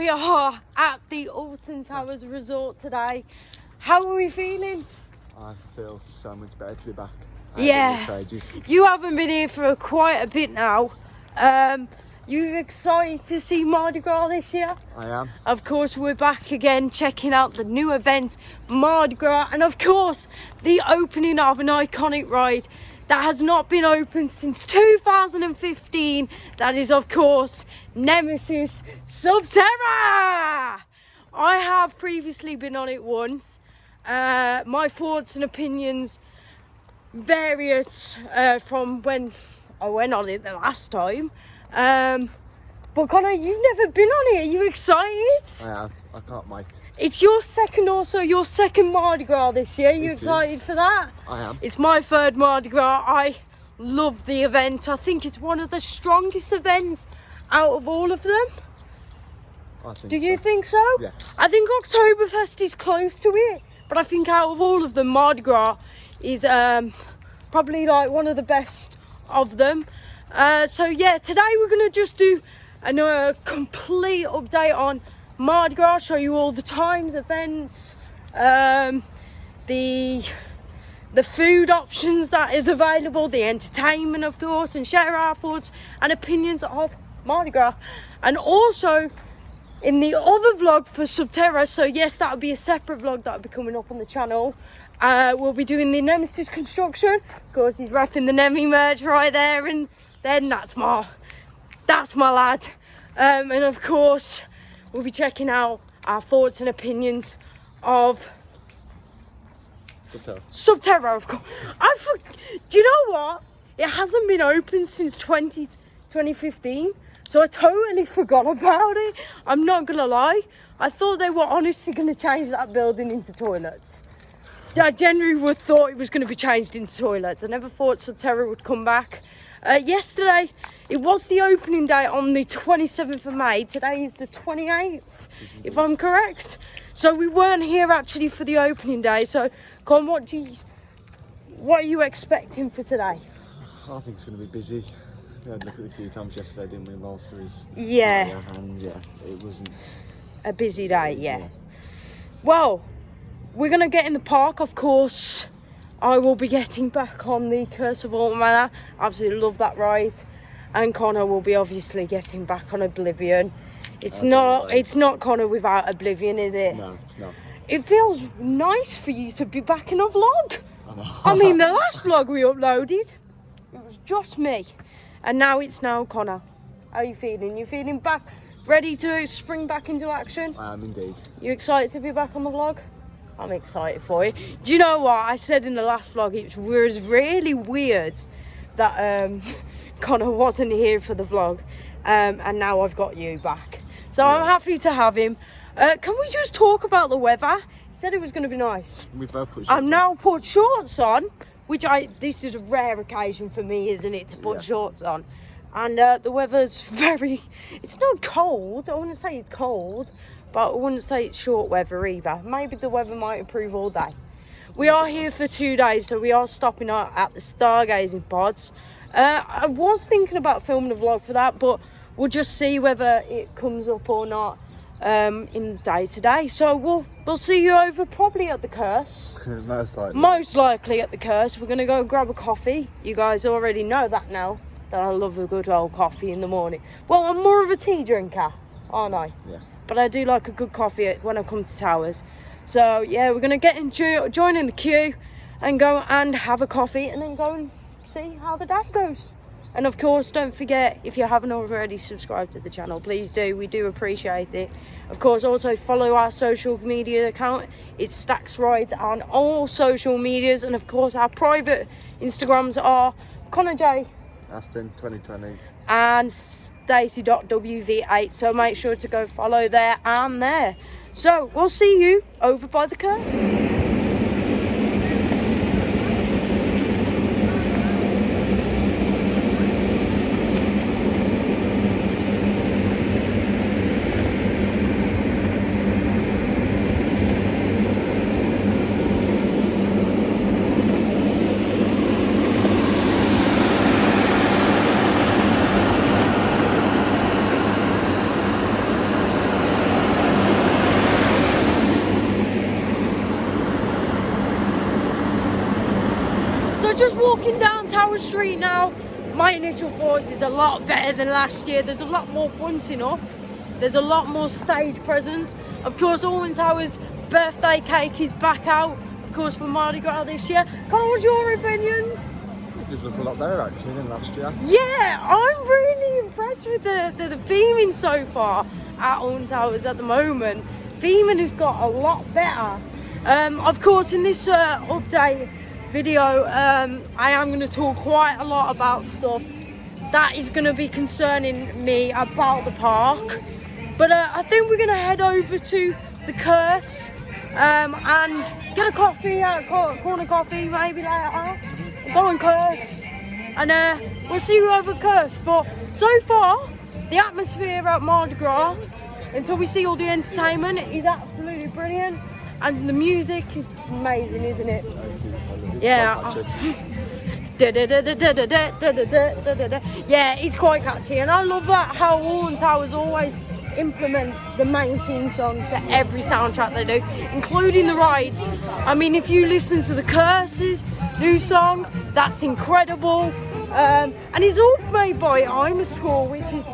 we are at the Alton Towers Resort today. How are we feeling? I feel so much better to be back. Yeah, you haven't been here for quite a bit now. You excited to see Mardi Gras this year? I am. Of course, we're back again checking out the new event, Mardi Gras, and of course, the opening of an iconic ride that has not been open since 2015. That is, of course, Nemesis Subterra. I have previously been on it once. My thoughts and opinions various from when I went on it the last time. But Connor, you've never been on it. Are you excited? I am. I can't wait. It's your second Mardi Gras this year. Are you excited for that? I am. It's my third Mardi Gras. I love the event. I think it's one of the strongest events out of all of them. I think Do you think so? Yes. I think Oktoberfest is close to it. But I think out of all of them, Mardi Gras is probably like one of the best of them. So yeah, today we're going to just do a complete update on Mardi Gras, show you all the times, events, the food options that is available, the entertainment of course, and share our thoughts and opinions of Mardi Gras. And also in the other vlog for Subterra, so yes, that'll be a separate vlog that'll be coming up on the channel. We'll be doing the Nemesis construction. Of course, he's repping the Nemi merch right there, and then that's my lad. And of course, we'll be checking out our thoughts and opinions of Subterra, of course. Do you know what? It hasn't been open since 2015. So I totally forgot about it. I'm not going to lie. I thought they were honestly going to change that building into toilets. I genuinely thought it was going to be changed into toilets. I never thought Subterra would come back. Yesterday, it was the opening day on the 27th of May. Today is the 28th, if I'm correct. So we weren't here actually for the opening day. So, Con, what are you expecting for today? I think it's going to be busy. We had a look at the queue times yesterday, didn't we? Yeah. And yeah, it wasn't a busy day, yeah. Well, we're going to get in the park, of course. I will be getting back on the Curse of Alton Manor. Absolutely love that ride. And Connor will be obviously getting back on Oblivion. It's not Connor without Oblivion, is it? No, it's not. It feels nice for you to be back in a vlog. I know. I mean, the last vlog we uploaded, it was just me. And now it's Connor. How are you feeling? You feeling back, ready to spring back into action? I am indeed. You excited to be back on the vlog? I'm excited for you. Do you know what I said in the last vlog? It was really weird that Connor wasn't here for the vlog, and now I've got you back. So yeah. I'm happy to have him. Can we just talk about the weather? He said it was going to be nice. We both put shorts I've now put shorts on, which this is a rare occasion for me, isn't it, to put shorts on. And the weather's it's not cold. I wouldn't say it's cold, but I wouldn't say it's short weather either. Maybe the weather might improve all day. We are here for 2 days, so we are stopping at the stargazing pods. I was thinking about filming a vlog for that, but we'll just see whether it comes up or not in day to day. So we'll see you over probably at the Curse. Most likely at the Curse. We're going to go grab a coffee. You guys already know that now, that I love a good old coffee in the morning. Well, I'm more of a tea drinker, aren't I? Yeah. But I do like a good coffee when I come to Towers. So yeah, we're going to join in the queue and go and have a coffee and then go and see how the day goes. And of course, don't forget, if you haven't already subscribed to the channel, please do. We do appreciate it. Of course, also follow our social media account. It's Stacks Rides on all social medias. And of course, our private Instagrams are Connor J. Aston 2020. And Stacey.wv8. So make sure to go follow there and there. So we'll see you over by the Curse. So just walking down Tower Street now. My initial thoughts is a lot better than last year. There's a lot more bunting up. There's a lot more stage presence. Of course, Alton Tower's birthday cake is back out. Of course, for Mardi Gras this year. Colin, what's your opinions? It does look a lot better actually than last year. Yeah, I'm really impressed with the theming so far at Alton Towers at the moment. Theming has got a lot better. Of course, in this update video, I am going to talk quite a lot about stuff that is going to be concerning me about the park. But I think we're going to head over to the Curse and get a coffee, corner coffee maybe later. Go and Curse, and we'll see you over Curse. But so far, the atmosphere at Mardi Gras, until we see all the entertainment, is absolutely brilliant. And the music is amazing, isn't it? Yeah. Yeah, it's quite catchy, and I love that how Alton Towers always implement the main theme song to every soundtrack they do, including the rides. I mean, if you listen to the Curse's new song, that's incredible. And it's all made by I'm a Score, which is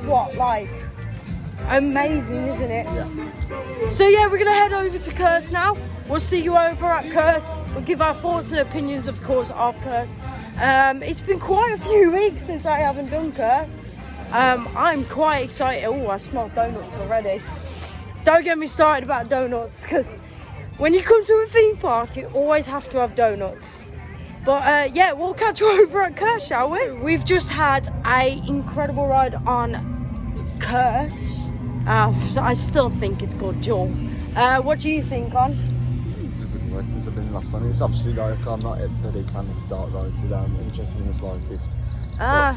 what, like, amazing, isn't it? Yeah. So yeah, we're gonna head over to Curse now. We'll see you over at Curse. We'll give our thoughts and opinions, of course, of Curse. It's been quite a few weeks since I haven't done Curse. I'm quite excited. Oh, I smell donuts already. Don't get me started about donuts, because when you come to a theme park, you always have to have donuts. But yeah, we'll catch you over at Curse, shall we? We've just had an incredible ride on Curse. I still think it's called Jewel. What do you think, on? It's a good ride since I've been last time. It's obviously like I'm not a big fan of dark rides, so I'm interested in the slightest. No.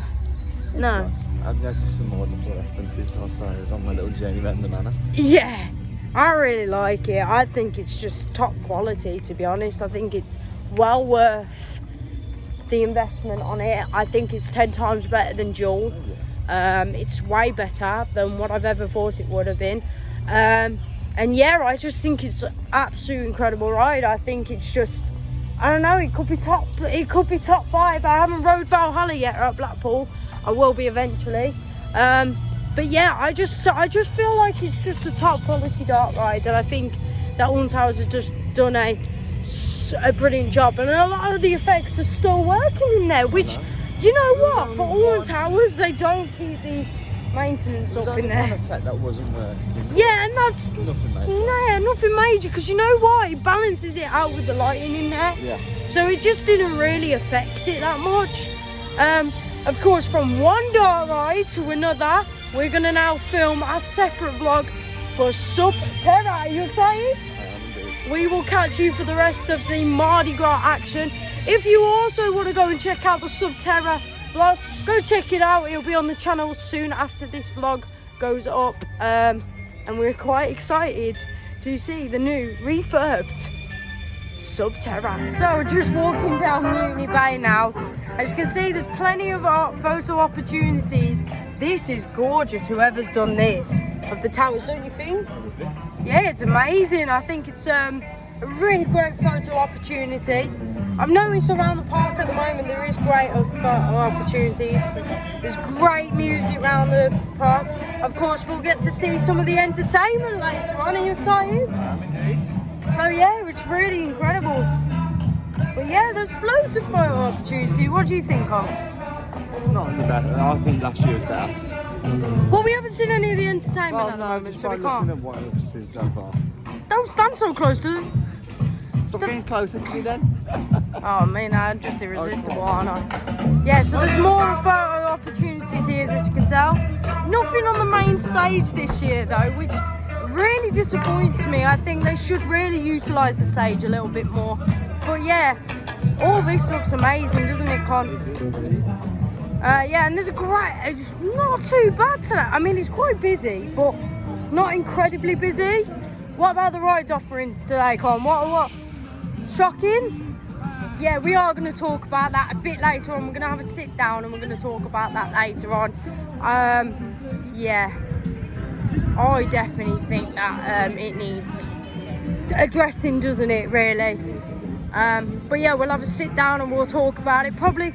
Nice. I've noticed some more different references, I suppose, on my little journey around the manor. Yeah, I really like it. I think it's just top quality, to be honest. I think it's well worth the investment on it. I think it's 10 times better than Jewel. It's way better than what I've ever thought it would have been. And yeah, I just think it's an absolute incredible ride. I think it's just, I don't know, it could be top 5. I haven't rode Valhalla yet at Blackpool. I will be eventually. But yeah, I just feel like it's just a top quality dark ride, and I think that Alton Towers has just done a brilliant job, and a lot of the effects are still working in there, which, you know what, for Alton Towers they don't keep the maintenance up in there. One effect that wasn't working. Yeah, and that's nothing major, because you know what, it balances it out with the lighting in there. Yeah. So it just didn't really affect it that much. Of course, from one dark ride to another, we're gonna now film a separate vlog for Subterra. Are you excited? I am indeed. We will catch you for the rest of the Mardi Gras action. If you also want to go and check out the Subterra vlog, go check it out. It'll be on the channel soon after this vlog goes up. And we're quite excited to see the new refurbed Subterra. So we're just walking down Mutiny Bay now. As you can see, there's plenty of photo opportunities. This is gorgeous, whoever's done this, of the towers, don't you think? Yeah, it's amazing. I think it's a really great photo opportunity. I've noticed around the park at the moment there is great photo opportunities. There's great music around the park. Of course, we'll get to see some of the entertainment later on. Are you excited? I am indeed. So yeah, it's really incredible. But yeah, there's loads of photo opportunity. What do you think of? Not any better. I think last year was better. Well, we haven't seen any of the entertainment at the moment, so we can't. Looking at what I've seen so far. Don't stand so close to them. Stop getting closer to me then. Oh man, I'm just irresistible, aren't I? Yeah, so there's more photo opportunities here, as you can tell. Nothing on the main stage this year though, which really disappoints me. I think they should really utilise the stage a little bit more. But yeah, all this looks amazing, doesn't it, Con? Yeah, and there's a great, it's not too bad today. I mean, it's quite busy, but not incredibly busy. What about the rides offerings today, Con? What? Shocking? Yeah, we are going to talk about that a bit later on. We're going to have a sit down and we're going to talk about that later on. Yeah, I definitely think that it needs addressing, doesn't it, really? But yeah, we'll have a sit down and we'll talk about it. Probably,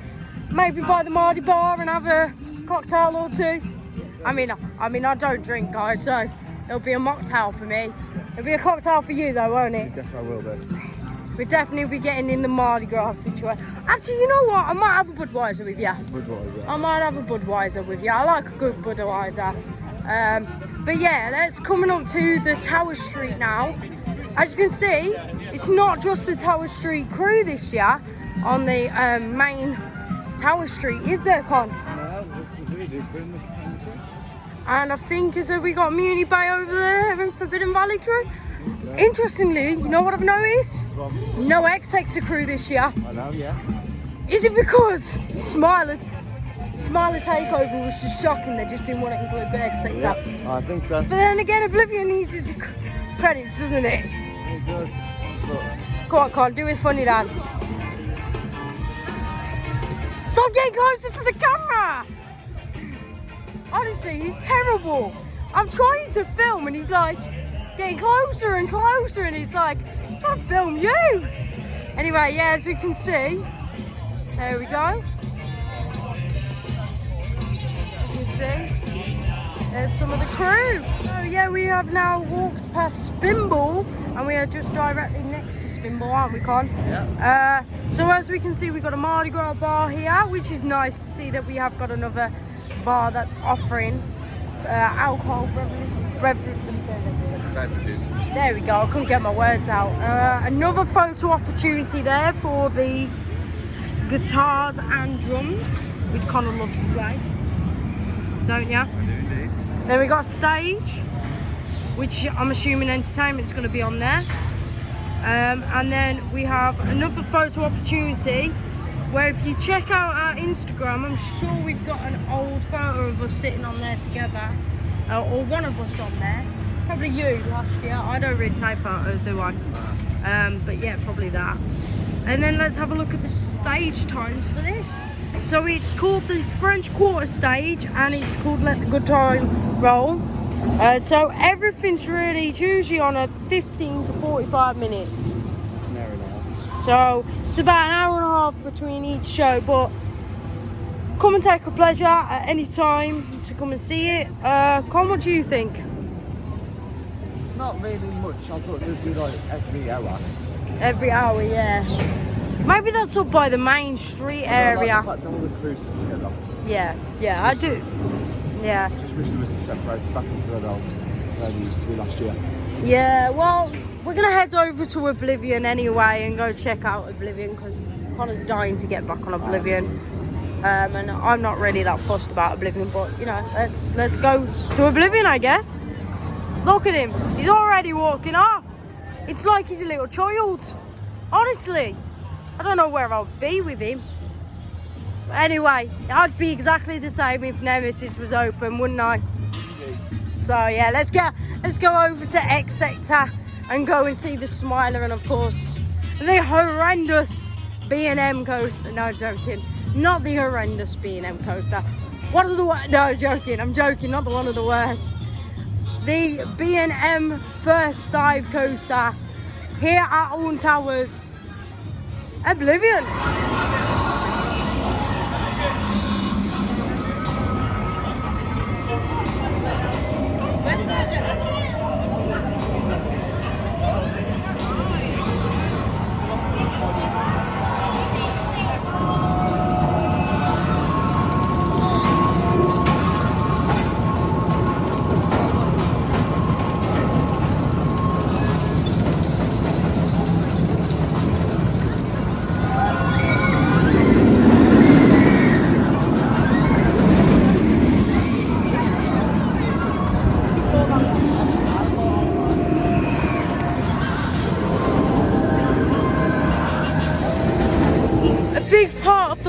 maybe by the Mardi Bar and have a cocktail or two. I mean, I don't drink, guys, so it'll be a mocktail for me. It'll be a cocktail for you, though, won't it? Definitely will be. We'll definitely be getting in the Mardi Gras situation. Actually, you know what? I might have a Budweiser with you. Budweiser. I might have a Budweiser with you. I like a good Budweiser. But yeah, let's coming up to the Tower Street now. As you can see, it's not just the Tower Street crew this year on the main Tower Street, is there, Con? No, it's really good. And I think we got Muni Bay over there and Forbidden Valley crew. Interestingly, you know what I've noticed? No X Sector crew this year. I know, yeah. Is it because Smiler Takeover was just shocking? They just didn't want to include the X Sector. Yeah, I think so. But then again, Oblivion needs its credits, doesn't it? It does. But... Go on, Con, do a funny dance. Stop getting closer to the camera! Honestly, he's terrible. I'm trying to film and he's like getting closer and closer and he's like, I'm trying to film you. Anyway, yeah, as we can see, there we go. As you can see, there's some of the crew. So yeah, we have now walked past Spinball and we are just directly next to Spinball, aren't we, Con? Yeah. So as we can see, we've got a Mardi Gras bar here, which is nice to see that we have got another bar that's offering alcohol Beverages. There we go, I couldn't get my words out. Another photo opportunity there for the guitars and drums, which Connor loves to play, don't ya? I do indeed. Then we got stage, which I'm assuming entertainment's going to be on there. And then we have another photo opportunity where if you check out our Instagram, I'm sure we've got an old photo of us sitting on there together, or one of us on there. Probably you last year. I don't really take photos, do I? But yeah, probably that. And then let's have a look at the stage times for this. So it's called the French Quarter Stage and it's called Let the Good Time Roll. So everything's really, it's usually on a 15 to 45 minutes. It's an hour and a half. So it's about an hour and a half between each show, but come and take a pleasure at any time to come and see it. Con, what do you think? It's not really much. I thought there'd be like every hour. Every hour, yeah. Maybe that's up by the main street area. I like the fact that all the crews are together. Yeah, I do. Yeah. Just wish there was a separate back into the old where they used to be last year. Yeah, well, we're going to head over to Oblivion anyway and go check out Oblivion because Connor's dying to get back on Oblivion. And I'm not really that fussed about Oblivion, but, you know, let's go to Oblivion, I guess. Look at him. He's already walking off. It's like he's a little child. Honestly, I don't know where I'll be with him. But anyway, I'd be exactly the same if Nemesis was open, wouldn't I? So yeah, let's go over to X Sector and go and see the Smiler and of course the horrendous B&M coaster. No, joking. Not the horrendous B&M coaster. One of the no, joking. I'm joking. Not the one of the worst. The B&M first dive coaster here at Alton Towers, Oblivion.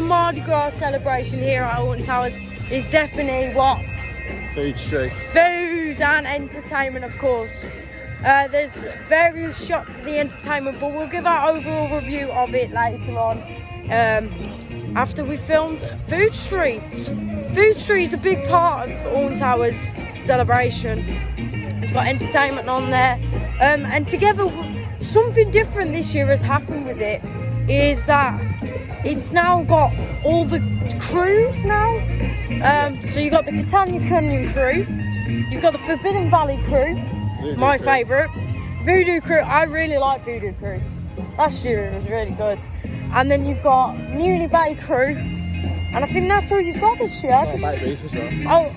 Mardi Gras celebration here at Alton Towers is definitely what? Food street. Food and entertainment, of course. There's various shots of the entertainment, but we'll give our overall review of it later on. After we filmed Food Streets. Food Street is a big part of Alton Towers celebration. It's got entertainment on there. And together, something different this year has happened with it. is that it's now got all the crews now. So you've got the Catania Canyon crew, you've got the Forbidden Valley crew, my favourite. Voodoo crew, I really like Voodoo crew. Last year it was really good. And then you've got Muni Bay crew, and I think that's all you've got this year. Bay Reef as well. Oh,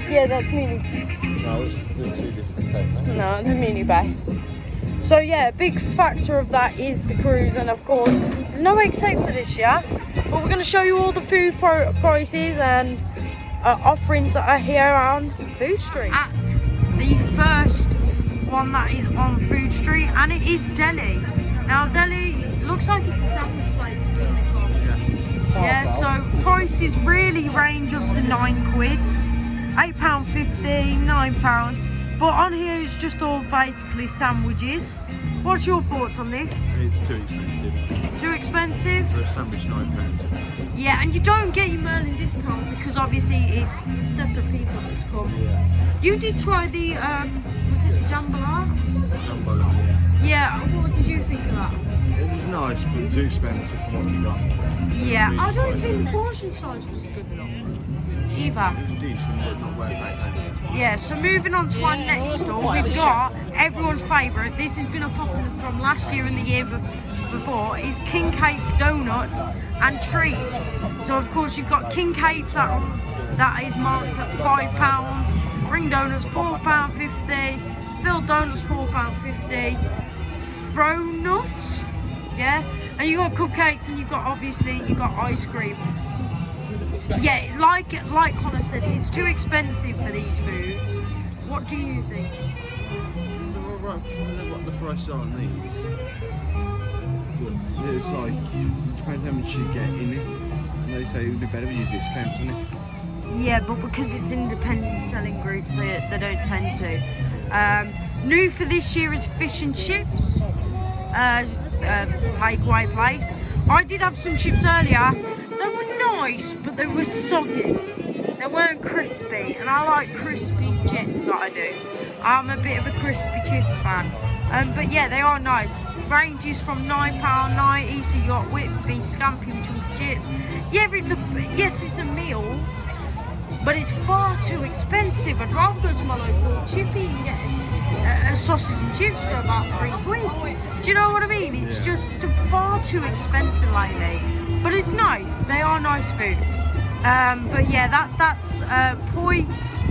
yeah, that's Muni. No, it's two different things. No, the Muni Bay. So yeah, a big factor of that is the cruise, and of course, there's no exception this year. But we're going to show you all the food prices and offerings that are here on Food Street. At the first one that is on Food Street, and it is Delhi. Now Delhi looks like it's a sandwich place. Yeah, so prices really range up to £9, £8.50, £9. But on here it's just all basically sandwiches. What's your thoughts on this? It's too expensive. Too expensive? For a sandwich, £9. Yeah, and you don't get your Merlin discount because obviously it's separate people that's come. Yeah. You did try the, was it the jambalaya? Jambalaya, Yeah, what did you think of that? It was nice, but too expensive for what you got. Yeah, I don't think the portion size was good enough either. It was decent, but not worth it. Yeah, so moving on to our next store, we've got everyone's favourite. This has been a popular from last year and the year before. Is King Kate's Donuts and Treats. So of course you've got King Kate's that is marked at £5. Ring Donuts £4.50. Filled Donuts £4.50. Fro Nuts, yeah. And you got cupcakes, and you've got obviously ice cream. Yeah, like Connor said, it's too expensive for these foods. What do you think? What the price are on these? It's like, depends how much you get in it. And they say it would be better with your discounts on it. Yeah, but because it's independent selling groups, they don't tend to. New for this year is fish and chips. Takeaway place. I did have some chips earlier. They were nice, but they were soggy. They weren't crispy, and I like crispy chips. That I do. I'm a bit of a crispy chip fan. But yeah, they are nice. Ranges from £9.90. So you got whipped beef, scampi, and chunky chips. Yeah, it's a meal, but it's far too expensive. I'd rather go to my local chippy and get a sausage and chips for about £3. Do you know what I mean? It's just far too expensive lately. But it's nice. They are nice food. But yeah, that's poi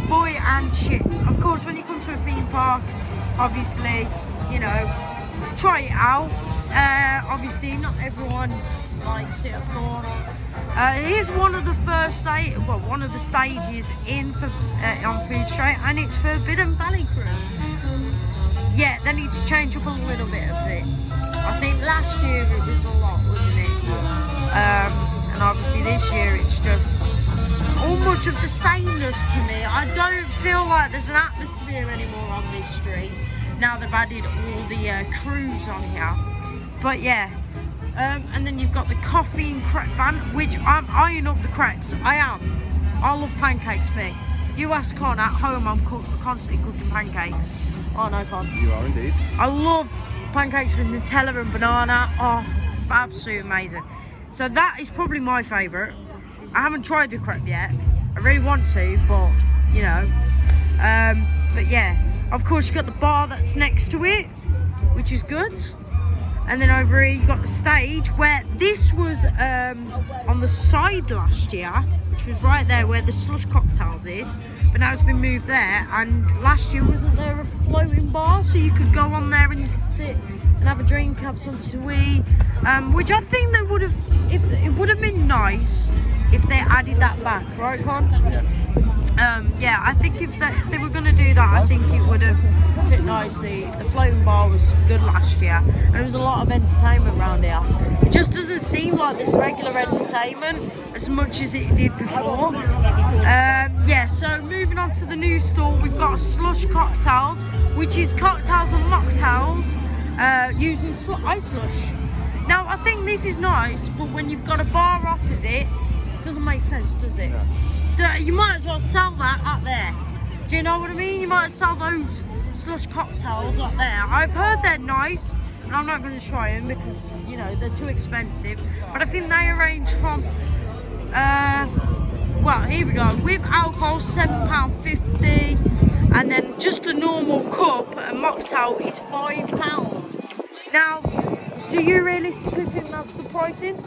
and chips. Of course, when you come to a theme park, obviously, you know, try it out. Obviously, not everyone likes it, of course. Here's one of the one of the stages on Food Street, and it's Forbidden Valley crew. Yeah, they need to change up a little bit of it. I think last year it was a lot, wasn't it? And obviously this year it's just all much of the sameness to me. I don't feel like there's an atmosphere anymore on this street. Now they've added all the crews on here. But yeah. And then you've got the coffee and crepe van, which I'm eyeing up the crepes. I am. I love pancakes, me. You ask Con at home, I'm constantly cooking pancakes. Oh no, Con. You are indeed. I love pancakes with Nutella and banana. Oh, absolutely amazing. So that is probably my favourite. I haven't tried the crepe yet. I really want to, but you know. But yeah, of course you've got the bar that's next to it, which is good. And then over here you've got the stage, where this was on the side last year, which was right there where the slush cocktails is. But now it's been moved there, and last year wasn't there a floating bar, so you could go on there and you could sit and have a drink, have something to eat, which I think they would have, if it would have been nice if they added that back, right, Con? Yeah, I think if they were going to do that, I think it would have fit nicely. The floating bar was good last year, and there was a lot of entertainment around here. It just doesn't seem like there's regular entertainment as much as it did before. Yeah, so moving on to the new store, we've got slush cocktails, which is cocktails and mocktails using ice slush. Now, I think this is nice, but when you've got a bar opposite, it doesn't make sense, does it? You might as well sell that up there. Do you know what I mean? You might sell those slush cocktails up there. I've heard they're nice, and I'm not going to try them because, you know, they're too expensive. But I think they range from, well, here we go. With alcohol, £7.50, and then just a normal cup, a mocktail, is £5. Now, do you realistically think that's good pricing?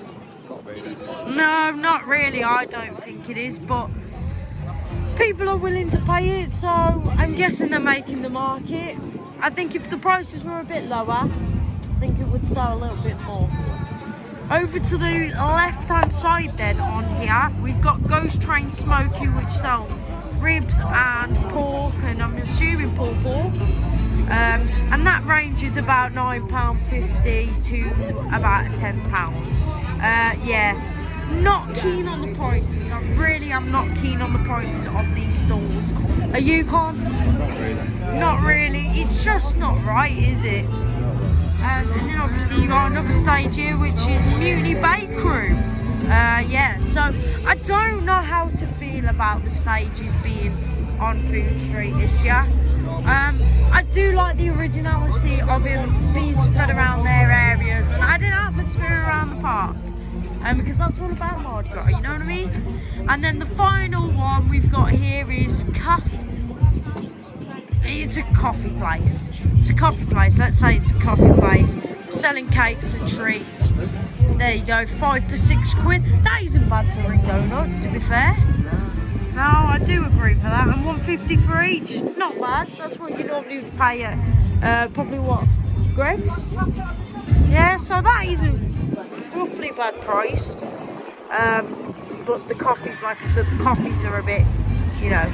Not really. No, not really. I don't think it is, but people are willing to pay it, so I'm guessing they're making the market. I think if the prices were a bit lower, I think it would sell a little bit more. Over to the left-hand side then on here, we've got Ghost Train Smoky, which sells ribs and pork, and I'm assuming pulled pork. And that range is about £9.50 to about £10. Yeah, not keen on the prices. I really am not keen on the prices of these stalls. Are you, Con? Not really. Not really. It's just not right, is it? And then obviously you got another stage here, which is Mutiny Bake Room. Yeah, so I don't know how to feel about the stages being on Food Street this year. I do like the originality of it being spread around their areas and adding atmosphere around the park. Because that's all about Mardi Gras, you know what I mean? And then the final one we've got here is it's a coffee place. It's a coffee place. Let's say it's a coffee place selling cakes and treats. There you go, 5 for £6. That isn't bad for ring donuts, to be fair. No, I do agree for that. And £1.50 for each. Not bad. That's what you normally would pay at probably what, Greg's? Yeah, so that isn't roughly bad priced. But the coffees, like I said, the coffees are a bit, you know,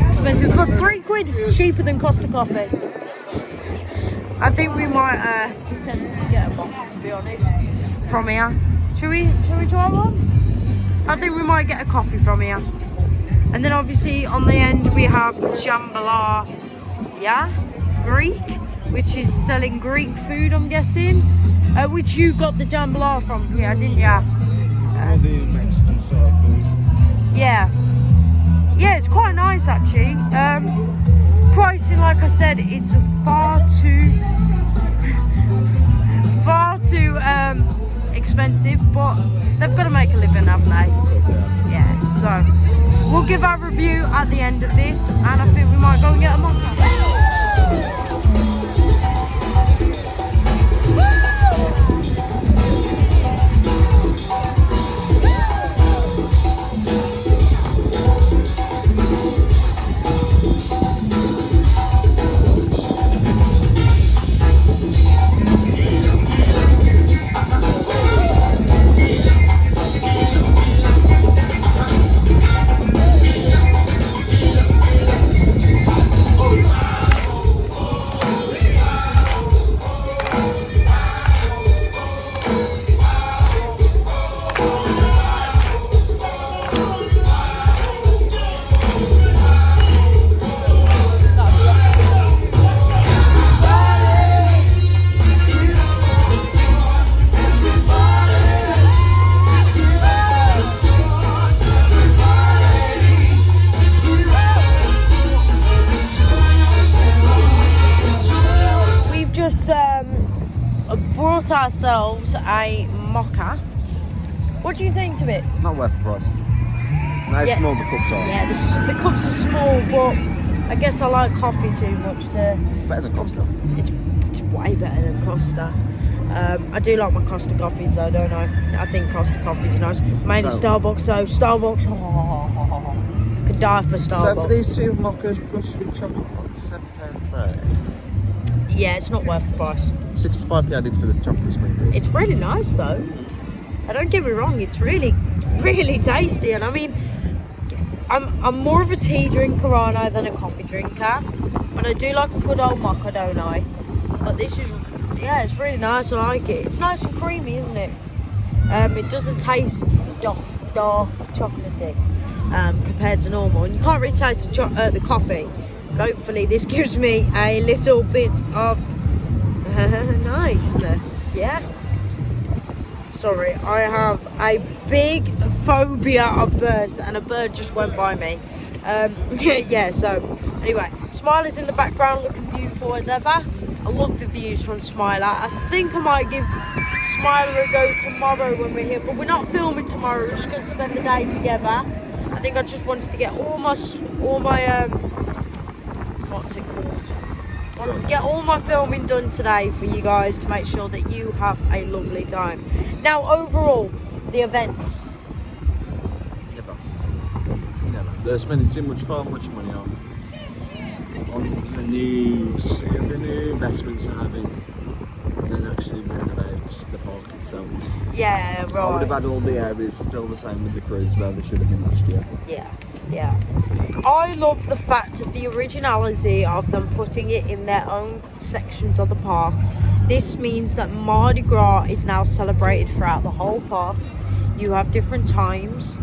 expensive. But £3 cheaper than Costa Coffee. I think we might pretend to get a mocha, to be honest, from here. Shall we try one? I think we might get a coffee from here. And then obviously on the end we have Jambalaya, yeah, Greek, which is selling Greek food, I'm guessing. Which you got the Jambalaya from here, didn't you? The Mexican style food. Yeah. Yeah, it's quite nice actually. Pricing, like I said, it's far too expensive, but they've got to make a living, haven't they? Yeah, so we'll give our review at the end of this, and I think we might go and get a mocha. Brought ourselves a mocha. What do you think of it? Not worth the price. No, it's small, the cups are. Yeah, the cups are small, but I guess I like coffee too much to... Better than Costa. It's way better than Costa. I do like my Costa coffees though, don't I? I think Costa coffees are nice. Mainly Starbucks though. Starbucks, could die for Starbucks. So for these two mochas plus chocolate, £7.30. Yeah, it's not worth the price. 65p added for the chocolate sprinkles. It's really nice though. Don't get me wrong, it's really, really tasty. And I mean, I'm more of a tea drinker, aren't I, than a coffee drinker. But I do like a good old mocha, don't I? But this is, yeah, it's really nice. I like it. It's nice and creamy, isn't it? It doesn't taste dark chocolatey compared to normal. And you can't really taste the coffee. Hopefully this gives me a little bit of niceness, yeah? Sorry, I have a big phobia of birds and a bird just went by me. Yeah, so anyway, Smiley's in the background looking beautiful as ever. I love the views from Smiler. I think I might give Smiler a go tomorrow when we're here, but we're not filming tomorrow. We're just going to spend the day together. I think I just wanted to get all my what's it called? I wanted to get all my filming done today for you guys to make sure that you have a lovely time. Now, overall, the events. Never. They're spending far much money on the new investments they're having than actually worrying about the park itself. Yeah, right. I would have had all the areas still the same with the crews where they should have been last year. Yeah. I love the fact of the originality of them putting it in their own sections of the park. This means that Mardi Gras is now celebrated throughout the whole park. You have different times.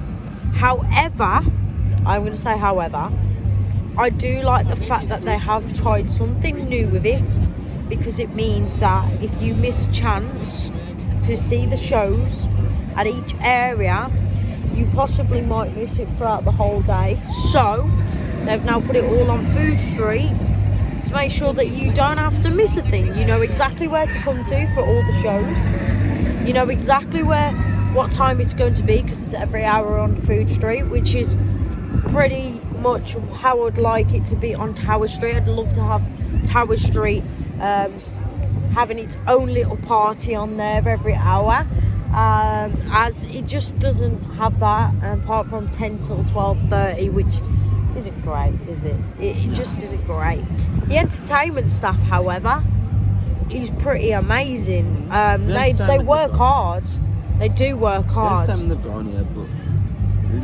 However, I'm going to say however, I do like the fact that they have tried something new with it, because it means that if you miss a chance to see the shows at each area, you possibly might miss it throughout the whole day. So they've now put it all on Food Street to make sure that you don't have to miss a thing. You know exactly where to come to for all the shows. You know exactly what time it's going to be, because it's every hour on Food Street, which is pretty much how I'd like it to be on Tower Street. I'd love to have Tower Street having its own little party on there every hour, as it just doesn't have that, apart from 10 till 12:30, which isn't great, is it? It just isn't great. The entertainment staff, however, is pretty amazing. They work hard. They do work hard. They've gone, yeah, but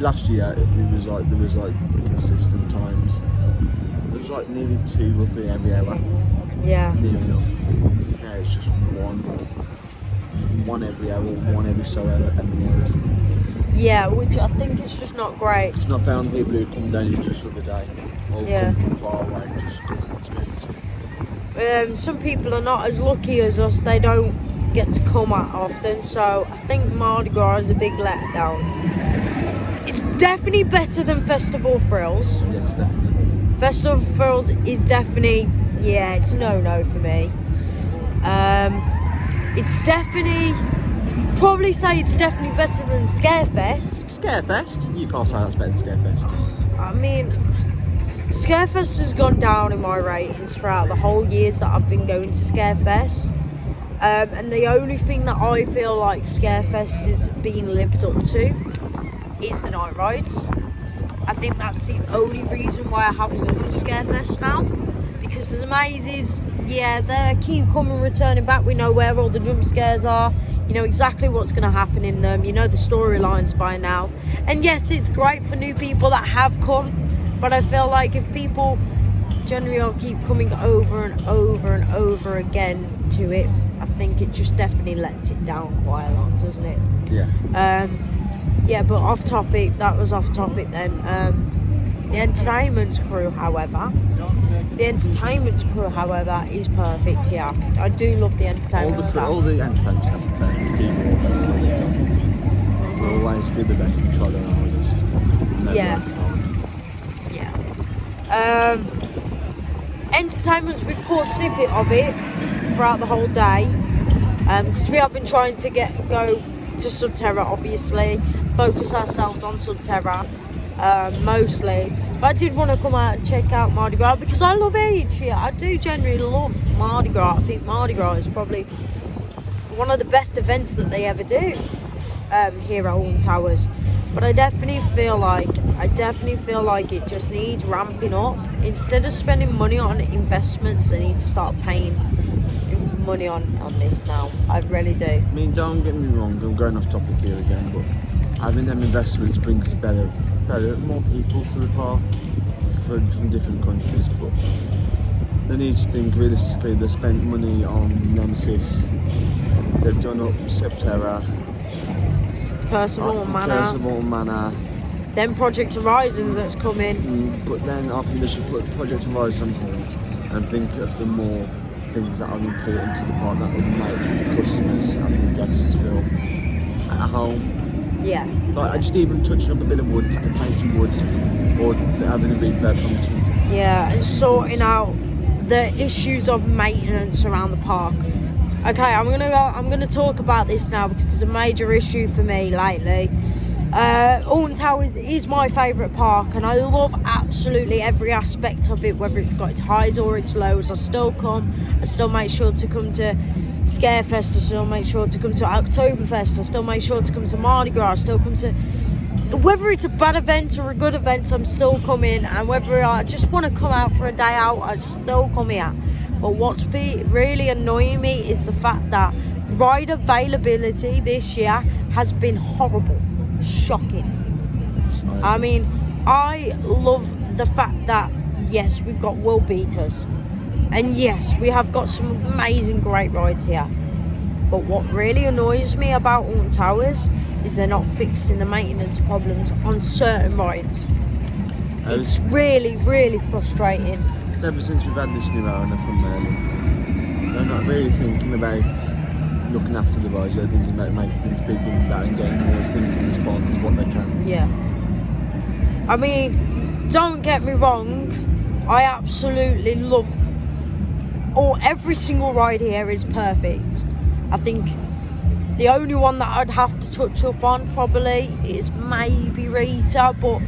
last year there was consistent times. There was like nearly 2 or 3 every hour. Yeah. Nearly enough. Now it's just one every hour, one every so many hours. Yeah, which I think is just not great. It's not found people who come down here just for the day, or come from far away just to come and experience it. Some people are not as lucky as us. They don't get to come out often, so I think Mardi Gras is a big letdown. It's definitely better than Festival Thrills. Yes, definitely. Festival Thrills is definitely, it's a no for me. It's definitely, probably say it's definitely better than Scarefest. Scarefest? You can't say that's better than Scarefest. I mean, Scarefest has gone down in my ratings throughout the whole years that I've been going to Scarefest. And the only thing that I feel like Scarefest is being lived up to is the night rides. I think that's the only reason why I haven't been for Scarefest now, because the mazes, they keep coming, returning back. We know where all the jump scares are. You know exactly what's going to happen in them. You know the storylines by now. And yes, it's great for new people that have come, but I feel like if people generally will keep coming over and over and over again to it, I think it just definitely lets it down quite a lot, doesn't it? Yeah. But off topic, that was off topic then. The entertainment crew, however, is perfect here. I do love the entertainment staff. All the entertainment staff are perfect, even the festival itself. They always do the best and try their hardest. Entertainment, we've caught a snippet of it throughout the whole day, because we have been trying to go to Subterra, obviously, focus ourselves on Subterra mostly. But I did want to come out and check out Mardi Gras, because I love it each year. I do generally love Mardi Gras. I think Mardi Gras is probably one of the best events that they ever do here at Alton Towers. But I definitely feel like it just needs ramping up. Instead of spending money on investments, they need to start paying money on this now. I really do. I mean, don't get me wrong, I'm going off topic here again, but having them investments brings more people to the park from different countries. But they need to think realistically. They spent money on Nemesis, they've done up Subterra, Curse of All Manor. Then Project Horizons that's coming. But then I think they should put Project Horizons on hold and think of the more things that are important to the park that would make the customers and the guests feel at home. Yeah. Like just even touching up a bit of wood, painting wood, or having a refurb on this one. Yeah, and sorting out the issues of maintenance around the park. Okay, I'm gonna talk about this now because it's a major issue for me lately. Alton Towers is my favourite park, and I love absolutely every aspect of it, whether it's got its highs or its lows. I still make sure to come to Scarefest, I still make sure to come to Oktoberfest, I still make sure to come to Mardi Gras, I still come to... Whether it's a bad event or a good event, I'm still coming, and whether I just want to come out for a day out, I still come here. But what's really annoying me is the fact that ride availability this year has been horrible. Shocking. I mean, I love the fact that yes, we've got world beaters, and yes, we have got some amazing great rides here, but what really annoys me about Alton Towers is they're not fixing the maintenance problems on certain rides. It's really frustrating. It's ever since we've had this new owner from Merlin, they're not really thinking about looking after the rides. They're thinking about making things bigger and better and getting more things in this park as what they can. Yeah. I mean, don't get me wrong, I absolutely love every single ride here is perfect. I think the only one that I'd have to touch up on probably is maybe Rita, but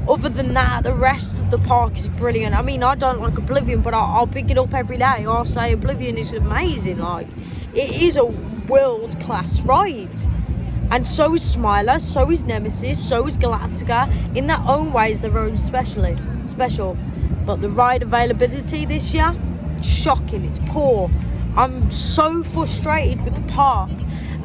other than that, the rest of the park is brilliant. I mean, I don't like Oblivion, but I'll pick it up every day. I'll say Oblivion is amazing. Like, it is a world-class ride. And so is Smiler, so is Nemesis, so is Galactica. In their own ways, they're own special. But the ride availability this year, shocking. It's poor. I'm so frustrated with the park.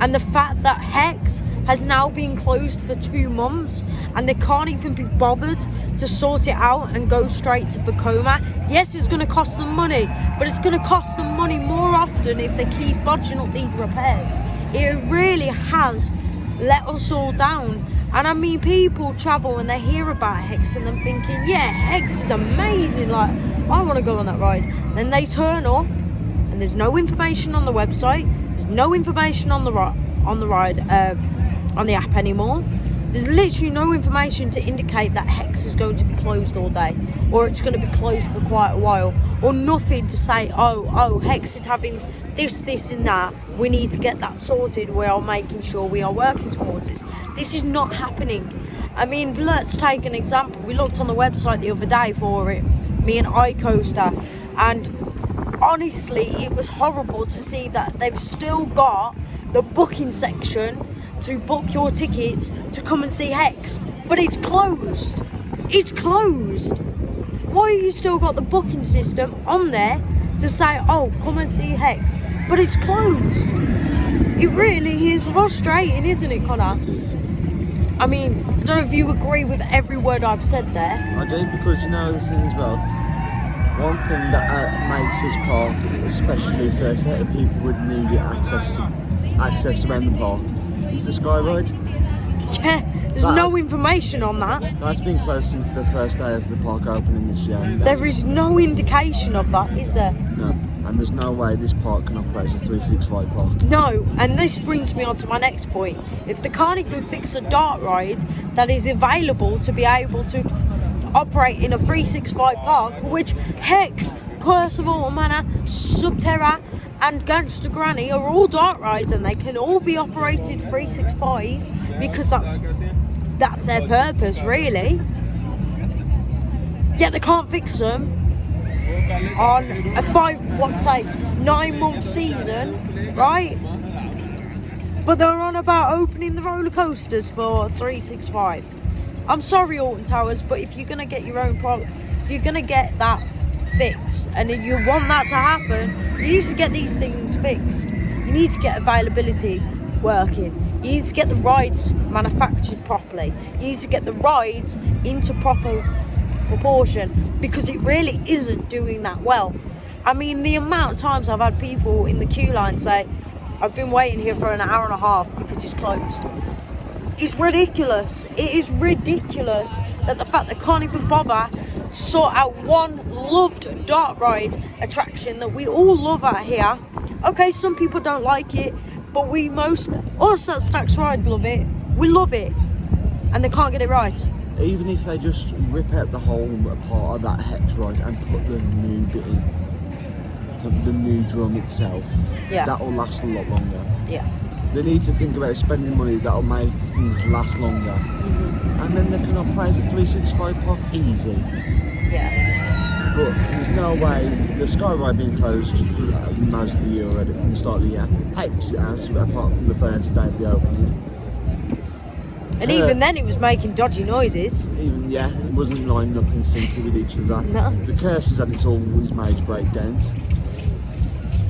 And the fact that Hex has now been closed for 2 months and they can't even be bothered to sort it out and go straight to Vekoma. Yes, it's going to cost them money, but it's going to cost them money more often if they keep bodging up these repairs. It really has let us all down. And I mean, people travel and they hear about Hex and they're thinking, yeah, Hex is amazing, like, I want to go on that ride. Then they turn up and there's no information on the website, there's no information on the ride, on the app anymore. There's literally no information to indicate that Hex is going to be closed all day, or it's going to be closed for quite a while, or nothing to say, oh, Hex is having this and that. We need to get that sorted. We are making sure we are working towards this. This is not happening. I mean, let's take an example. We looked on the website the other day for it, me and iCoaster, and honestly, it was horrible to see that they've still got the booking section to book your tickets to come and see Hex, but it's closed. It's closed. Why have you still got the booking system on there to say, oh, come and see Hex, but it's closed? It really is frustrating, isn't it, Connor? It is. I mean, I don't know if you agree with every word I've said there. I do, because you know this thing as well. One thing that makes this park, especially for a set of people with needed access around the park, is the Sky Ride. Yeah, there's no information on that. That's been closed since the first day of the park opening this year. There is no indication of that, is there? No, and there's no way this park can operate as a 365 park. No, and this brings me on to my next point. If they can't even fix a dart ride that is available to be able to operate in a 365 park, which Hex, Curse of Autumn Manor, Subterra and Gangster Granny are all dart rides, and they can all be operated 365 because that's their purpose, really. Yet they can't fix them on a 9-month season, right? But they're on about opening the roller coasters for 365. I'm sorry, Alton Towers, but if you're gonna get your own if you're gonna get that fixed, and if you want that to happen, you need to get these things fixed. You need to get availability working. You need to get the rides manufactured properly. You need to get the rides into proper proportion, because it really isn't doing that well. I mean, the amount of times I've had people in the queue line say, I've been waiting here for an hour and a half because it's closed. It's ridiculous. It is ridiculous that the fact they can't even bother to sort out one loved dart ride attraction that we all love out here. Okay, some people don't like it, but us at Stacks Ride love it. We love it, and they can't get it right. Even if they just rip out the whole part of that Hex ride and put the new bit in, the new drum itself, Yeah. that will last a lot longer. Yeah. They need to think about spending money that will make things last longer. And then they can operate a 365 park easy. Yeah. But there's no way, the Sky Ride being closed for most of the year already, from the start of the year. Hates it as, apart from the first day of the opening. And even then it was making dodgy noises. Even, yeah, it wasn't lining up in sync with each other. No. The Curses had its always major breakdowns.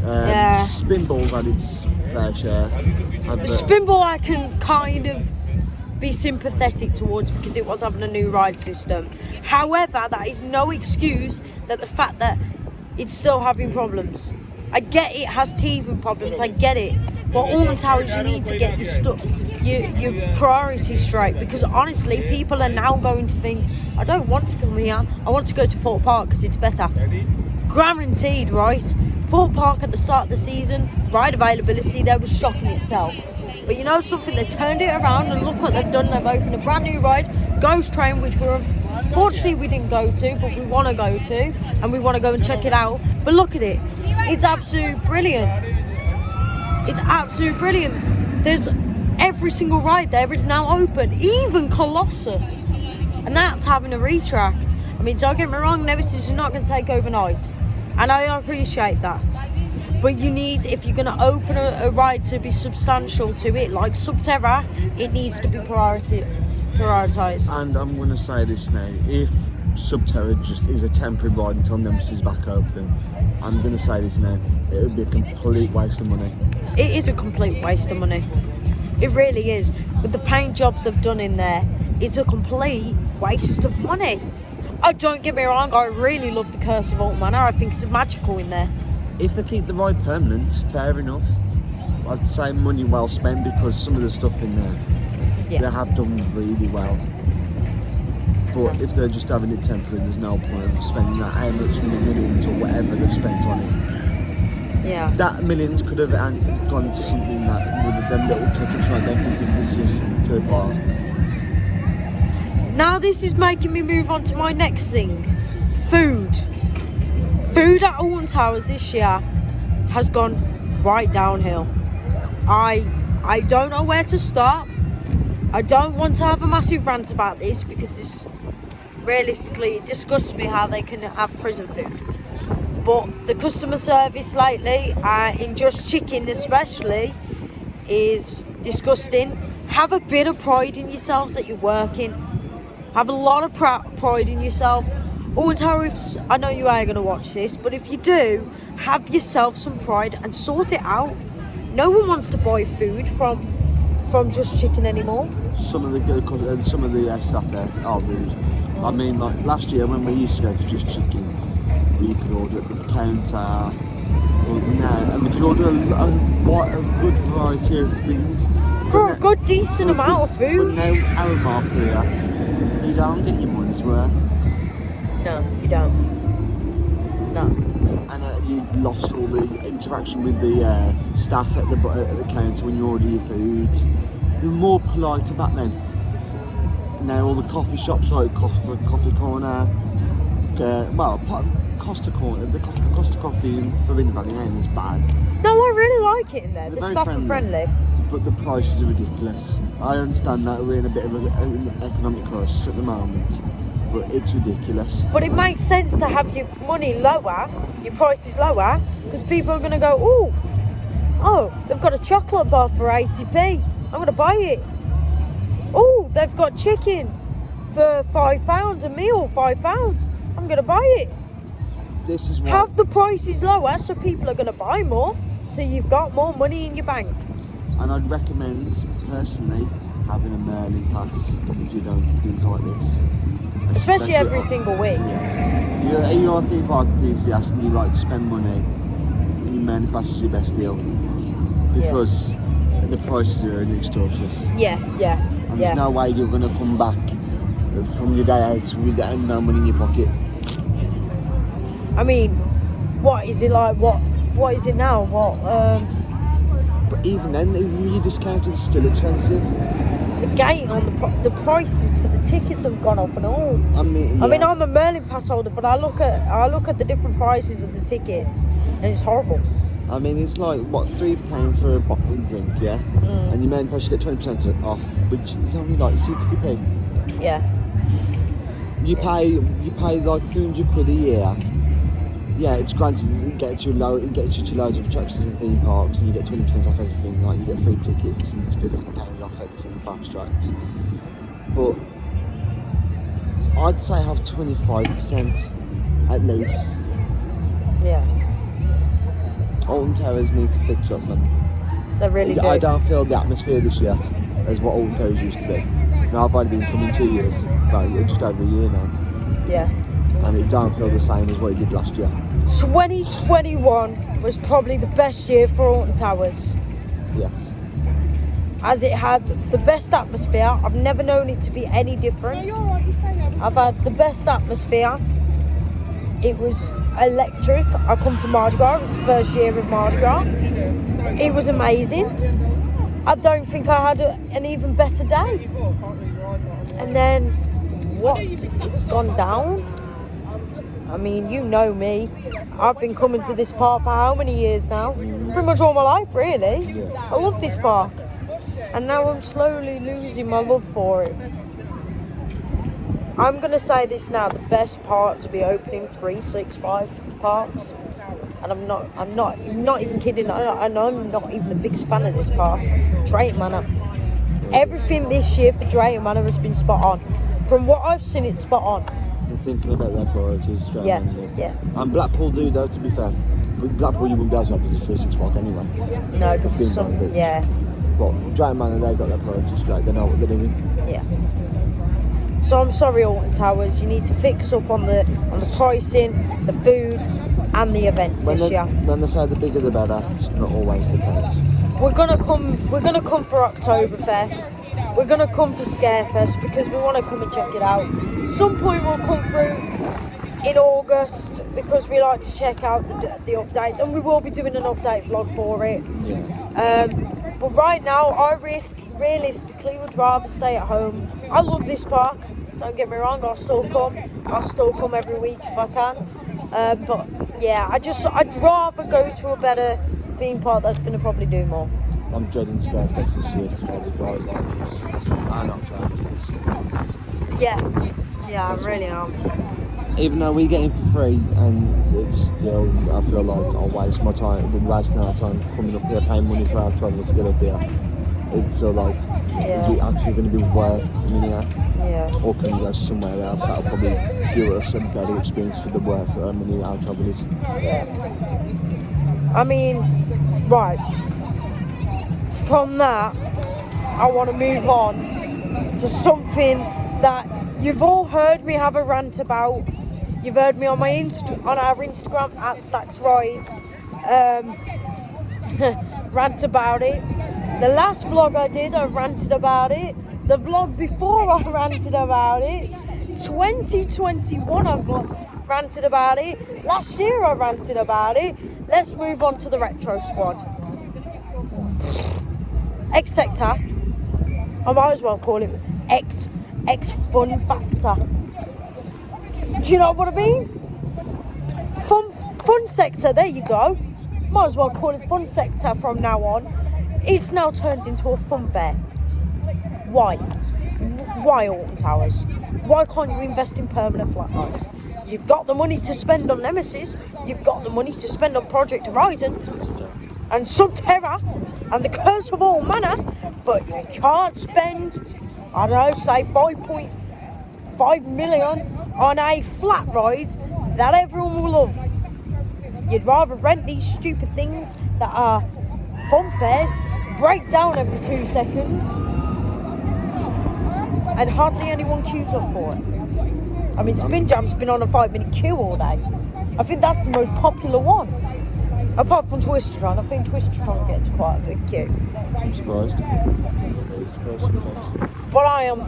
Yeah. Spinballs had its fair share. Spinball I can kind of be sympathetic towards because it was having a new ride system. However, that is no excuse that the fact that it's still having problems. I get it has teething problems, I get it. But Alton Towers, you need to get your priorities straight, because honestly, people are now going to think, I don't want to come here, I want to go to Fort Park because it's better. Guaranteed, right? Fort Park at the start of the season, ride availability there was shocking itself. But you know something, they turned it around and look what they've done. They've opened a brand new ride, Ghost Train, which unfortunately we didn't go to, but we want to go to, and we want to go and check it out. But look at it, it's absolutely brilliant. It's absolutely brilliant. There's every single ride there is now open, even Colossus, and that's having a retrack. I mean, don't get me wrong, Nemesis is not going to take overnight, and I appreciate that. But you need, if you're going to open a ride to be substantial to it, like Subterra, it needs to be prioritised. And I'm going to say this now, if Subterra just is a temporary ride until Nemesis is back open, I'm going to say this now, it would be a complete waste of money. It is a complete waste of money. It really is. With the paint jobs they've done in there, it's a complete waste of money. Oh, don't get me wrong, I really love the Curse of Alton Manor. I think it's magical in there. If they keep the ride permanent, fair enough. I'd say money well spent, because some of the stuff in there, they have done really well. But if they're just having it temporary, there's no point of spending that how much millions or whatever they've spent on it. Yeah. That millions could have gone to something that would have them little touch-ups, like them big differences to the park. Now this is making me move on to my next thing. Food. Food at Alton Towers this year has gone right downhill. I don't know where to start. I don't want to have a massive rant about this, because this realistically it disgusts me how they can have prison food. But the customer service lately, in Just Chicken especially, is disgusting. Have a bit of pride in yourselves that you're working. Have a lot of pride in yourself. Alton Towers, I know you are going to watch this, but if you do, have yourself some pride and sort it out. No one wants to buy food from Just Chicken anymore. Some of the staff there are rude. I mean, like last year when we used to go to Just Chicken, you could order at the counter, and we could order quite a good variety of things. For a good, decent amount of food. But now, our market here, you don't get your money's worth. No, you don't. No. And you lost all the interaction with the staff at the counter when you order your food. They were more polite back then. Now all the coffee shops, like Coffee Corner, Costa Corner, the Costa Coffee for Inner Valley Lane is bad. No, I really like it in there. The They're staff are friendly. But the prices are ridiculous. I understand that we're in a bit of an economic crisis at the moment, but it's ridiculous. But it makes sense to have your money lower, your prices lower, because people are going to go, oh, they've got a chocolate bar for 80p. I'm going to buy it. Oh, they've got chicken for £5, a meal, £5. I'm going to buy it. This is why. Have the prices lower so people are going to buy more, so you've got more money in your bank. And I'd recommend, personally, having a Merlin pass if you're going to things like this. Especially every single week. Yeah. You're a theme park enthusiast and you like to spend money, your Merlin pass is your best deal. Because the prices are extortionate. Yeah. And there's no way you're going to come back from your day out with no money in your pocket. I mean, what is it like? What is it now? even then, even when you discount it, it's still expensive. The gate on the prices for the tickets have gone up and all. I mean, I'm a Merlin pass holder, but I look at the different prices of the tickets, and it's horrible. I mean, it's like what, £3 for a bottle of drink, yeah, and your main price you get 20% off, which is only like 60p. Yeah. You pay like £300 a year. Yeah, it's granted it gets you to loads of attractions and theme parks, and you get 20% off everything. Like you get free tickets and £15 off everything, fast tracks. But I'd say have 25% at least. Yeah. Alton Towers need to fix up, man. They really do. I don't feel the atmosphere this year as what Alton Towers used to be. Now I've only been coming 2 years, about just over a year now. Yeah. And it don't feel the same as what it did last year. 2021 was probably the best year for Alton Towers, Yes. as it had the best atmosphere. I've never known it to be any different. I've had the best atmosphere. It was electric. I come from Mardi Gras. It was the first year of Mardi Gras. It was amazing. I don't think I had an even better day. And then what? It's gone down. I mean, you know me. I've been coming to this park for how many years now? Pretty much all my life, really. Yeah. I love this park. And now I'm slowly losing my love for it. I'm going to say this now, the best park to be opening 365 parks. And I'm not even kidding. I'm not even the biggest fan of this park. Drayton Manor. Everything this year for Drayton Manor has been spot on. From what I've seen, it's spot on. I'm thinking about their priorities. Yeah. And Blackpool do, though, to be fair. With Blackpool, you wouldn't be able to open the 365 park anyway. No, because yeah. But Drayton Manor, they've got their priorities straight. They know what they're doing. Yeah. So I'm sorry, Alton Towers. You need to fix up on the pricing, the food, and the events this year. When they say the bigger the better, it's not always the case. We're gonna come for Oktoberfest. We're gonna come for Scarefest because we want to come and check it out. Some point we'll come through in August because we like to check out the updates, and we will be doing an update vlog for it. Yeah. But right now, I realistically would rather stay at home. I love this park. Don't get me wrong. I'll still come every week if I can. But yeah, I'd rather go to a better theme park that's going to probably do more. I'm dreading Scarefest this year for Mardi Gras like this. I'm not trying. Yeah, I really am. Even though we get in for free, and it's still, I feel like I'll waste my time, I've been wasting our time coming up here, paying money for our travel to get up here. It feel like, is it actually going to be worth coming here? Yeah. Or can we go somewhere else that'll probably give us a better experience for the worth of how many our travel is? Yeah. I mean, right. From that, I want to move on to something that you've all heard me have a rant about. You've heard me on my on our Instagram at Stacks Rides rant about it. The last vlog I did, I ranted about it. The vlog before, I ranted about it. 2021, I've ranted about it. Last year, I ranted about it. Let's move on to the Retro Squad. X Sector. I might as well call it X Fun Factor. Do you know what I mean? Fun Sector, there you go. Might as well call it Fun Sector from now on. It's now turned into a fun fair. Why? Why Alton Towers? Why can't you invest in permanent flat lights? You've got the money to spend on Nemesis. You've got the money to spend on Project Horizon and Subterra and the Curse of All Manor, but you can't spend, I don't know, say 5.5 million on a flat ride that everyone will love. You'd rather rent these stupid things that are fun fairs, break down every 2 seconds, and hardly anyone queues up for it. I mean, Spin Jam's been on a 5-minute queue all day. I think that's the most popular one. Apart from Twistertron, I think Twistertron gets quite a big queue. I'm surprised. But I am,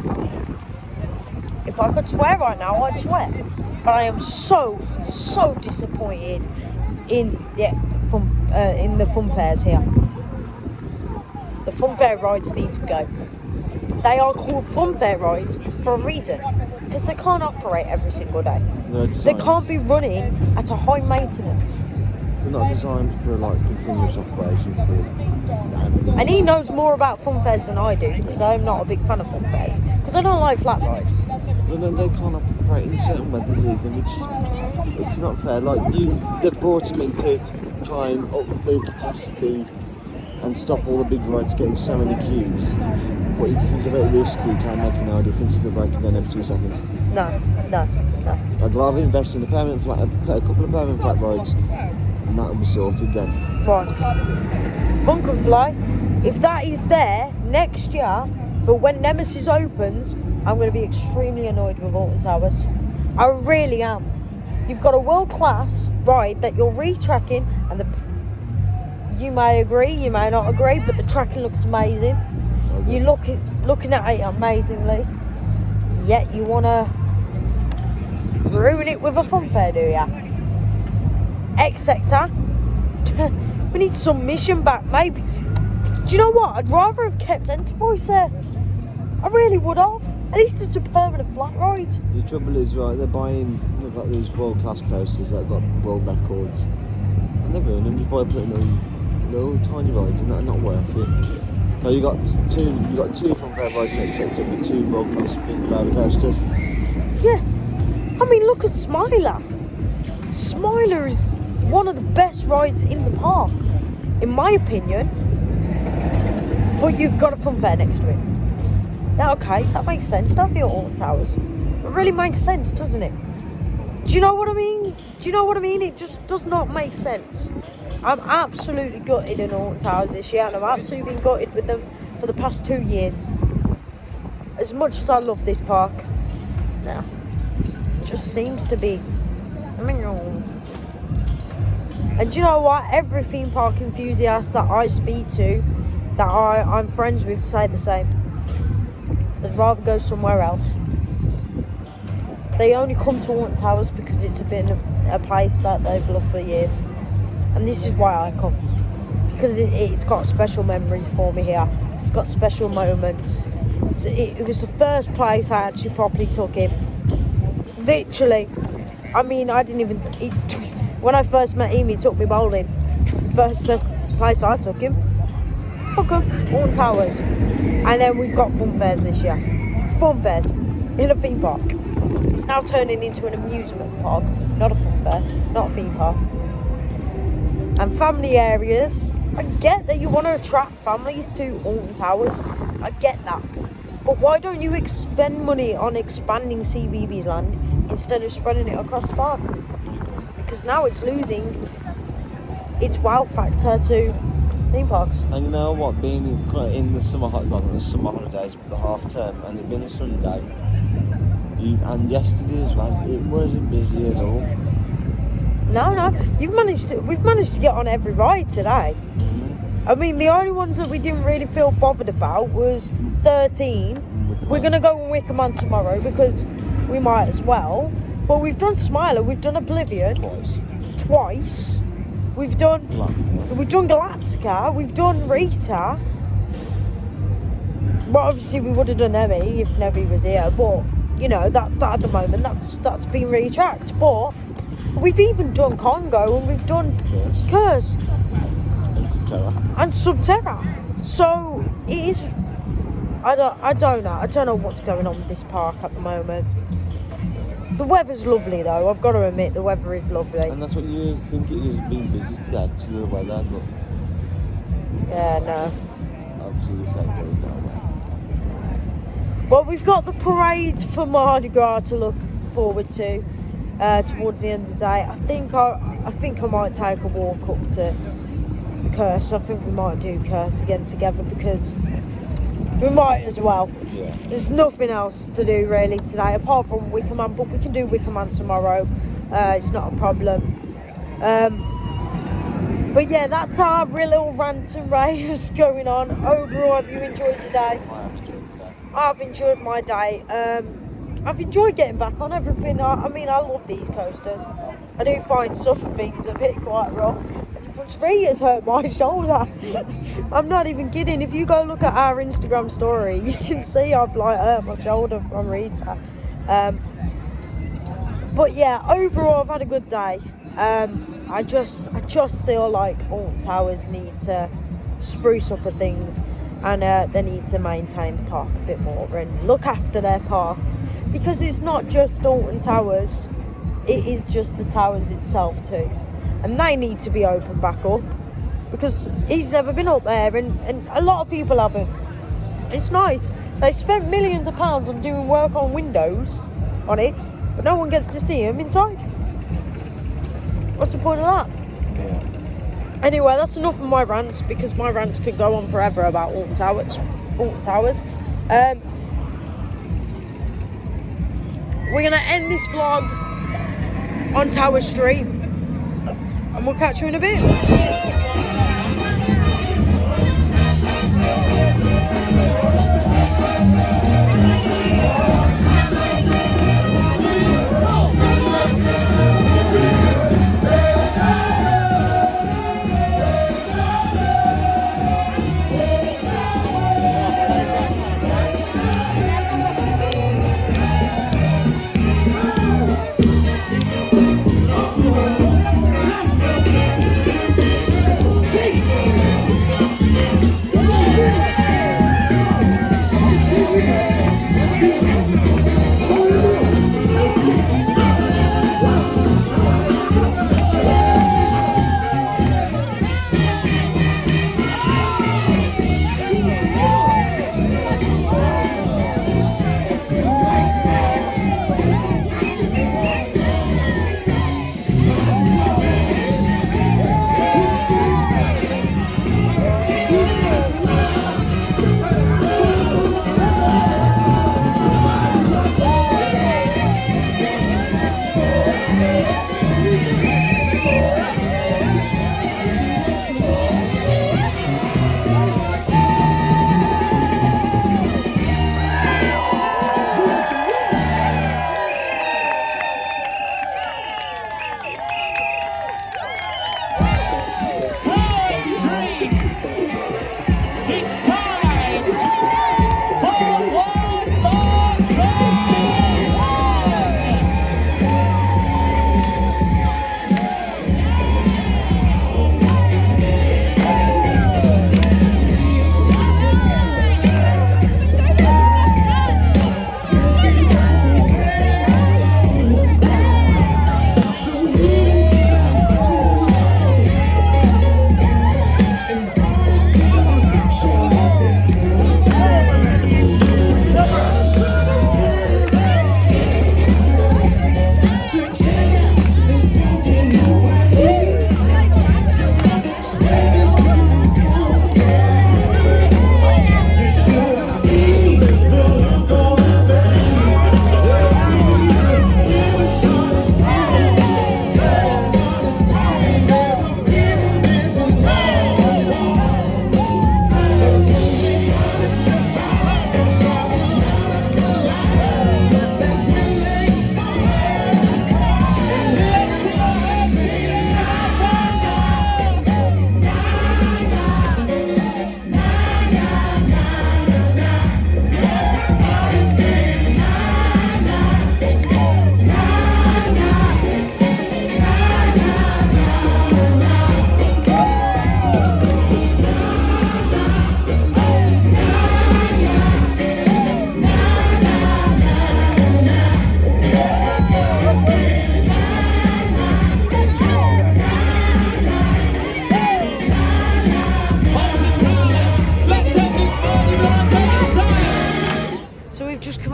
if I could swear right now, I'd swear. But I am so disappointed in the fun fairs here. The funfair rides need to go. They are called funfair rides for a reason, because they can't operate every single day. They can't be running at a high maintenance. They're not designed for like continuous operation for. And he knows more about funfairs than I do, because I'm not a big fan of funfairs, because I don't like flat rides. They can't operate in certain weathers either, which it's not fair. Like they've brought them in to try and up the capacity and stop all the big rides getting so many queues. But if you think about risky, it's making no difference if you're breaking down every 2 seconds. No. I'd rather invest in a couple of permanent flat rides, and that'll be sorted then. Right. Funk and Fly, if that is there next year, for when Nemesis opens, I'm going to be extremely annoyed with Alton Towers. I really am. You've got a world-class ride that you're retracking, and you may agree, you may not agree, but the tracking looks amazing. Okay. You're looking at it amazingly, yet you want to ruin it with a funfair, do ya? X Sector, we need some mission back, maybe. Do you know what? I'd rather have kept Enterprise there. I really would have. At least it's a permanent flat ride. The trouble is, right, they've got these world-class coasters that have got world records, and they're ruining them just by putting little tiny rides, and they're not worth it. So you got two funfair rides next sector with 2 world-class big roller coasters. Yeah. I mean, look at Smiler. Smiler is one of the best rides in the park, in my opinion. But you've got a funfair next to it. Now, okay, that makes sense. Don't be at Alton Towers. It really makes sense, doesn't it? Do you know what I mean? It just does not make sense. I'm absolutely gutted in Alton Towers this year, and I've absolutely been gutted with them for the past 2 years. As much as I love this park, no, it just seems to be. And do you know what? Every theme park enthusiast that I speak to, that I'm friends with, say the same. They'd rather go somewhere else. They only come to Alton Towers because it's been a place that they've loved for years. And this is why I come. Because it's got special memories for me here. It's got special moments. It was the first place I actually properly took him. Literally. I mean, I didn't even... when I first met him, he took me bowling. First place I took him. Okay, Alton Towers. And then we've got funfairs this year. Funfairs in a theme park. It's now turning into an amusement park, not a funfair, not a theme park. And family areas, I get that you want to attract families to Alton Towers. I get that. But why don't you spend money on expanding CBeebies Land instead of spreading it across the park? Because now it's losing its wow factor to theme parks. And you know what, being in the summer holidays with the half term, and it being a Sunday, and yesterday as well, it wasn't busy at all. No, we've managed to get on every ride today. Mm-hmm. I mean, the only ones that we didn't really feel bothered about was 13. We're going to go on Wickerman tomorrow because we might as well. But we've done Smiler, we've done Oblivion. Twice. We've done Galactica, we've done Rita. Well, obviously we would have done Nemi if Nemi was here, but you know, that at the moment that's been retracked. But we've even done Congo, and we've done Curse and Subterra. So it is. I don't know what's going on with this park at the moment. The weather's lovely though, I've got to admit, the weather is lovely. And that's what you think it is being busy today because of the weather, but... Yeah, no. Obviously the same goes that way. Well, we've got the parade for Mardi Gras to look forward to towards the end of the day. I think I might take a walk up to Curse. I think we might do Curse again together because we might as well. Yeah. There's nothing else to do really today apart from Wickerman, but we can do Wickerman tomorrow. It's not a problem. But yeah, that's our real little rant and raves going on. Overall, have you enjoyed your day? I've enjoyed my day. I've enjoyed getting back on everything. I mean, I love these coasters. I do find some things a bit quite rough. Rita's hurt my shoulder. I'm not even kidding. If you go look at our Instagram story, you can see I've like hurt my shoulder from Rita. But yeah, overall I've had a good day. I just feel like Alton Towers need to spruce up of things, and they need to maintain the park a bit more and look after their park, because it's not just Alton Towers, it is just the towers itself too, and they need to be opened back up, because he's never been up there, and a lot of people haven't. It's nice. They spent millions of pounds on doing work on windows on it, but no one gets to see him inside. What's the point of that? Yeah. Anyway, that's enough of my rants, because my rants could go on forever about Alton Towers. We're going to end this vlog on Tower Street, and we'll catch you in a bit.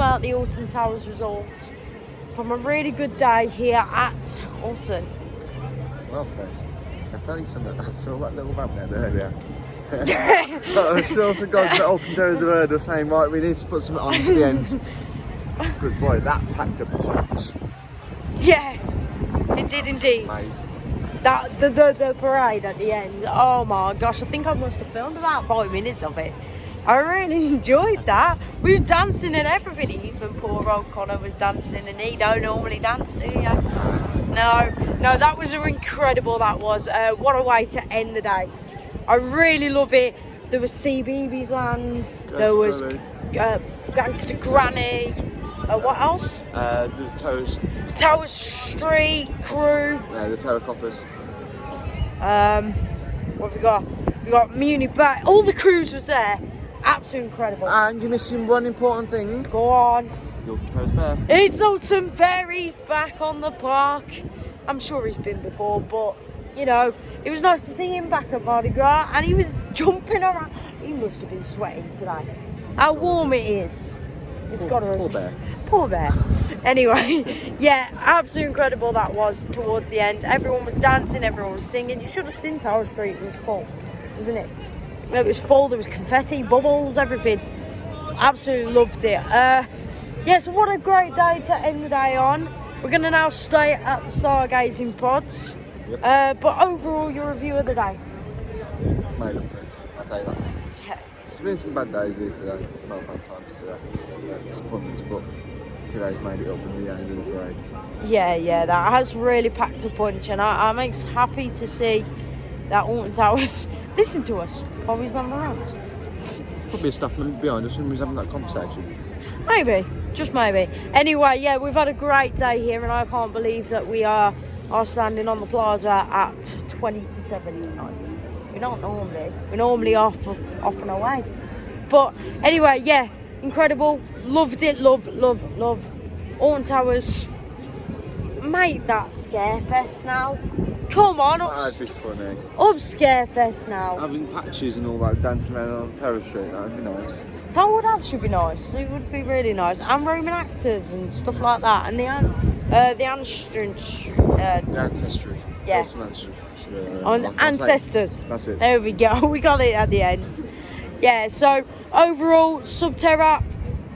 Out the Alton Towers Resort from a really good day here at Alton. Well, Stace, I tell you something, after all that little vamp there earlier, I'm sure to God that Alton Towers have heard us saying, right, we need to put something on to the end. Because boy, that packed a punch. Yeah, it did indeed. That the parade at the end, oh my gosh, I think I must have filmed about 5 minutes of it. I really enjoyed that. We was dancing and everything. Even poor old Connor was dancing, and he don't normally dance, do you? No, that was incredible. That was. What a way to end the day. I really love it. There was CBeebies Land. There was Gangster Granny. What else? The Towers. Towers Street Crew. Yeah, the Tower Coppers. What have we got? We got Muni Back. All the crews was there. Absolutely incredible. And you're missing one important thing. Go on. Your proposed bear. It's Alton Bear. He's back on the park. I'm sure he's been before, but you know, it was nice to see him back at Mardi Gras, and he was jumping around. He must have been sweating today. How warm it is. It's got to. Poor bear. Poor bear. Anyway, yeah, absolutely incredible that was towards the end. Everyone was dancing, everyone was singing. You should have seen Tower Street. It was full, isn't it? It was full. There was confetti, bubbles, everything. Absolutely loved it. Yeah, so what a great day to end the day on. We're going to now stay at the stargazing pods. Yep. But overall, your review of the day? It's made up for it, I'll tell you that. Yeah. It's been some bad days here today. Well, bad times today. Disappointments, but today's made it up in the end of the parade. Yeah, that has really packed a punch, and I'm happy to see that Alton Towers listen to us while we're not around. Probably a staff member behind us when we was having that conversation. Maybe, just maybe. Anyway, yeah, we've had a great day here, and I can't believe that we are standing on the plaza at 20 to 7 at night. We're not normally. We're normally off and away. But anyway, yeah, incredible. Loved it. Love. Alton Towers. Make that Scarefest now. Come on, That'd be funny. Up Scarefest now. Having patches and all that dancing around on Terrace Street, that'd be nice. That should be nice. It would be really nice. And Roman actors and stuff like that. And the ancestry. Yeah. On ancestors. That's it. There we go. We got it at the end. Yeah, so overall, Subterra,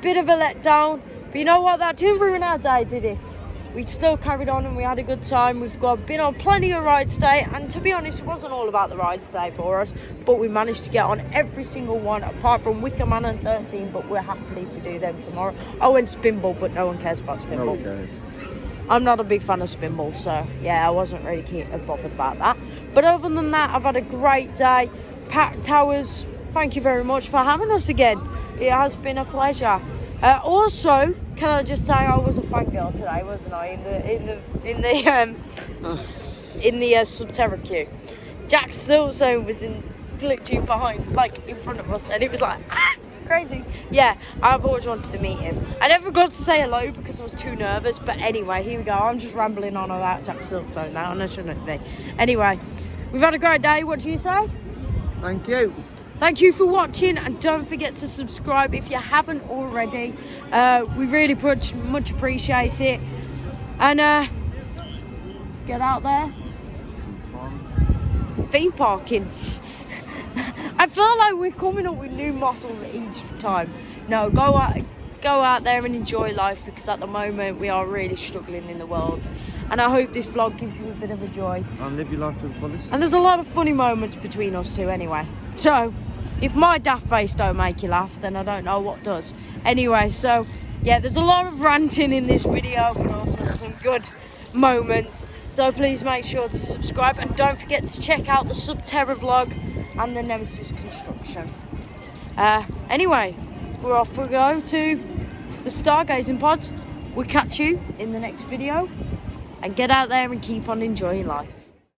bit of a letdown. But you know what? That didn't ruin our day, did it? We still carried on and we had a good time. We've been on plenty of rides today, and to be honest, it wasn't all about the rides today for us, but we managed to get on every single one apart from Wicker Man and 13, but we're happy to do them tomorrow. Oh, and Spinball, but no one cares about Spinball. No one cares. I'm not a big fan of Spinball, so yeah, I wasn't really bothered about that. But other than that, I've had a great day. Pat Towers, thank you very much for having us again. It has been a pleasure. Also, can I just say I was a fangirl today, wasn't I? In the Subterra queue. Jack Stilson was glitching behind, like in front of us, and it was like crazy. Yeah, I've always wanted to meet him. I never got to say hello because I was too nervous. But anyway, here we go. I'm just rambling on about Jack Stilson now, and I shouldn't be. Anyway, we've had a great day. What do you say? Thank you. Thank you for watching, and don't forget to subscribe if you haven't already. We really much appreciate it. And get out there. Theme parking. I feel like we're coming up with new muscles each time. No, go out there and enjoy life, because at the moment we are really struggling in the world. And I hope this vlog gives you a bit of a joy. And live your life to the fullest. And there's a lot of funny moments between us two anyway. So, if my daft face don't make you laugh, then I don't know what does. Anyway, so, yeah, there's a lot of ranting in this video, but also some good moments. So please make sure to subscribe, and don't forget to check out the Subterra vlog and the Nemesis construction. Anyway, we're off we go to the stargazing pods. We'll catch you in the next video, and get out there and keep on enjoying life.